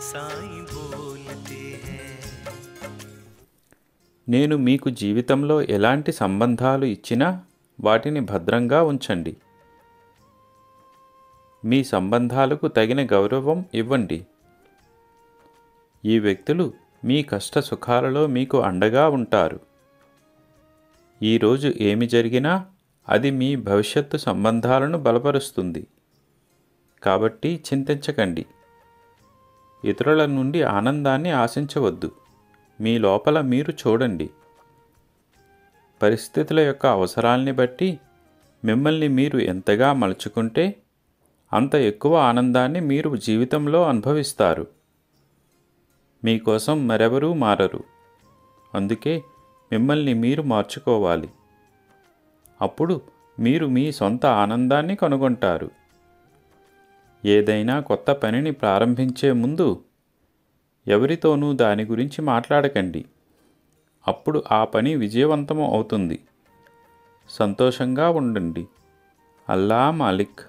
साईं बोलते हैं। నేను మీకు జీవితంలో ఎలాంటి సంబంధాలు ఇచ్చినా వాటిని భద్రంగా ఉంచండి. మీ సంబంధాలకు తగిన గౌరవం ఇవ్వండి. ఈ వ్యక్తులు మీ కష్ట సుఖాలలో మీకు అండగా ఉంటారు. ఈరోజు ఏమి జరిగినా అది మీ భవిష్యత్తు సంబంధాలను బలపరుస్తుంది. కాబట్టి చింతించకండి. ఇతరుల నుండి ఆనందాన్ని ఆశించవద్దు. మీ లోపల మీరు చూడండి. పరిస్థితుల యొక్క అవసరాల్ని బట్టి మిమ్మల్ని మీరు ఎంతగా మలుచుకుంటే అంత ఎక్కువ ఆనందాన్ని మీరు జీవితంలో అనుభవిస్తారు. మీకోసం మరెవరూ మారరు. అందుకే మిమ్మల్ని మీరు మార్చుకోవాలి. అప్పుడు మీరు మీ సొంత ఆనందాన్ని కనుగొంటారు. ఏదైనా కొత్త పనిని ప్రారంభించే ముందు ఎవరితోనూ దాని గురించి మాట్లాడకండి. అప్పుడు ఆ పని విజయవంతం అవుతుంది. సంతోషంగా ఉండండి. అల్లా మాలిక్.